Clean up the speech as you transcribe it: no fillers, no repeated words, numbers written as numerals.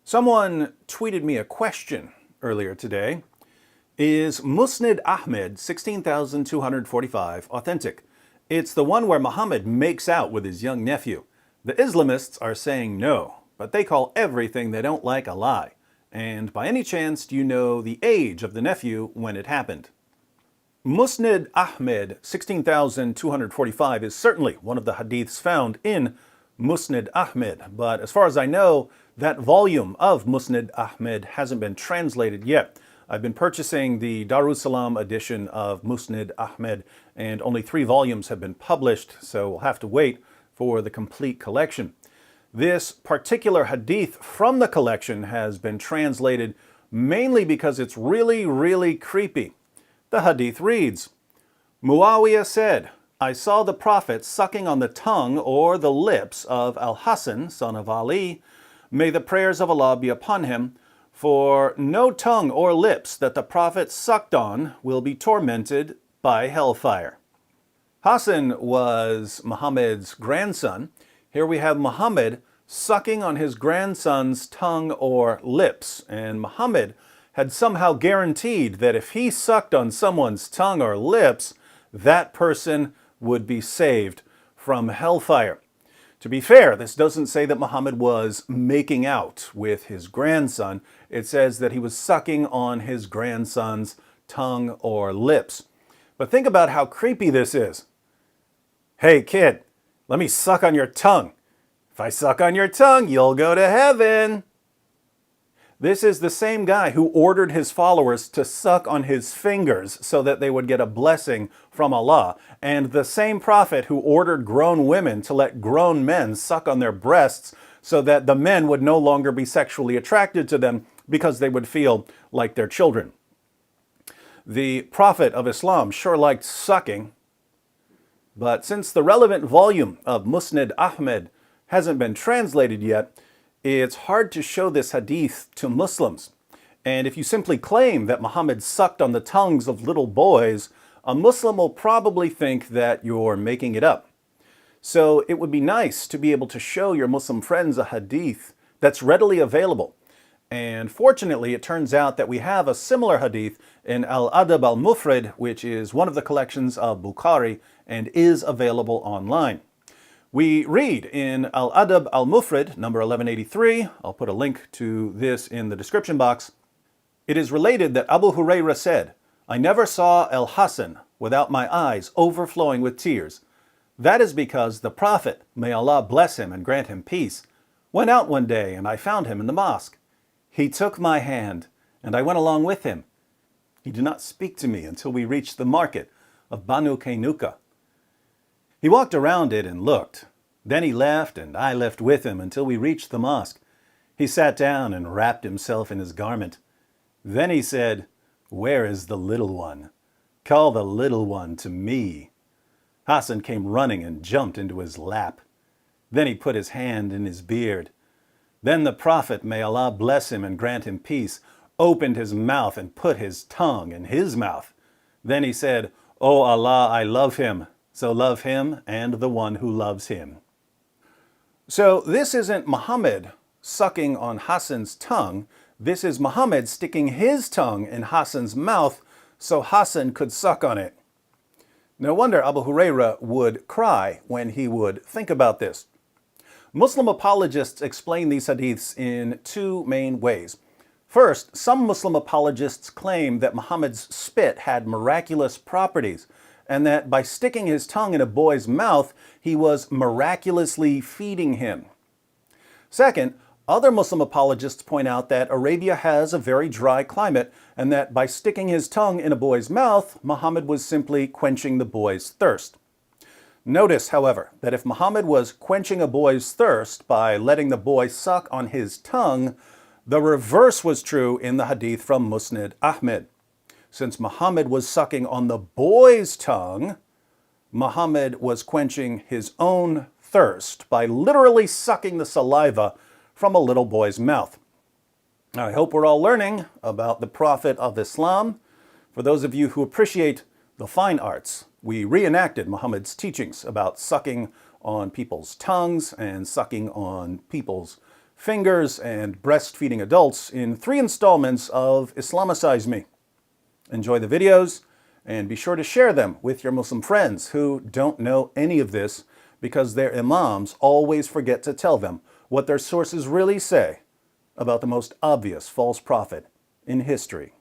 Someone tweeted me a question earlier today. Is Musnad Ahmed 16,245 authentic? It's the one where Muhammad makes out with his young nephew. The Islamists are saying no, but they call everything they don't like a lie. And by any chance, do you know the age of the nephew when it happened? Musnad Ahmed 16,245 is certainly one of the hadiths found in Musnad Ahmed, but as far as I know, that volume of Musnad Ahmed hasn't been translated yet. I've been purchasing the Darussalam edition of Musnad Ahmed, and only 3 volumes have been published, so we'll have to wait for the complete collection. This particular hadith from the collection has been translated mainly because it's really creepy. The hadith reads, Muawiyah said, I saw the Prophet sucking on the tongue or the lips of Al-Hasan, son of Ali. May the prayers of Allah be upon him, for no tongue or lips that the Prophet sucked on will be tormented by hellfire. Hassan was Muhammad's grandson. Here we have Muhammad sucking on his grandson's tongue or lips, and Muhammad had somehow guaranteed that if he sucked on someone's tongue or lips, that person would be saved from hellfire. To be fair, this doesn't say that Muhammad was making out with his grandson. It says that he was sucking on his grandson's tongue or lips. But think about how creepy this is. Hey kid, let me suck on your tongue. If I suck on your tongue, you'll go to heaven. This is the same guy who ordered his followers to suck on his fingers so that they would get a blessing from Allah, and the same prophet who ordered grown women to let grown men suck on their breasts so that the men would no longer be sexually attracted to them because they would feel like their children. The Prophet of Islam sure liked sucking, but since the relevant volume of Musnad Ahmed hasn't been translated yet, it's hard to show this hadith to Muslims. And if you simply claim that Muhammad sucked on the tongues of little boys, a Muslim will probably think that you're making it up. So it would be nice to be able to show your Muslim friends a hadith that's readily available. And fortunately, it turns out that we have a similar hadith in Al-Adab al-Mufrad, which is one of the collections of Bukhari and is available online. We read in Al-Adab al-Mufrad, number 1183, I'll put a link to this in the description box. It is related that Abu Hurairah said, I never saw Al-Hasan without my eyes overflowing with tears. That is because the Prophet, may Allah bless him and grant him peace, went out one day and I found him in the mosque. He took my hand and I went along with him. He did not speak to me until we reached the market of Banu Kainuka. He walked around it and looked. Then he left, and I left with him until we reached the mosque. He sat down and wrapped himself in his garment. Then he said, Where is the little one? Call the little one to me. Hassan came running and jumped into his lap. Then he put his hand in his beard. Then the Prophet, may Allah bless him and grant him peace, opened his mouth and put his tongue in his mouth. Then he said, O Allah, I love him. So love him and the one who loves him. So this isn't Muhammad sucking on Hassan's tongue. This is Muhammad sticking his tongue in Hassan's mouth so Hassan could suck on it. No wonder Abu Hurairah would cry when he would think about this. Muslim apologists explain these hadiths in 2 main ways. First, some Muslim apologists claim that Muhammad's spit had miraculous properties, and that by sticking his tongue in a boy's mouth, he was miraculously feeding him. Second, other Muslim apologists point out that Arabia has a very dry climate, and that by sticking his tongue in a boy's mouth, Muhammad was simply quenching the boy's thirst. Notice, however, that if Muhammad was quenching a boy's thirst by letting the boy suck on his tongue, the reverse was true in the hadith from Musnad Ahmed. Since Muhammad was sucking on the boy's tongue, Muhammad was quenching his own thirst by literally sucking the saliva from a little boy's mouth. I hope we're all learning about the Prophet of Islam. For those of you who appreciate the fine arts, we reenacted Muhammad's teachings about sucking on people's tongues and sucking on people's fingers, and breastfeeding adults in 3 installments of Islamicize Me. Enjoy the videos, and be sure to share them with your Muslim friends who don't know any of this because their imams always forget to tell them what their sources really say about the most obvious false prophet in history.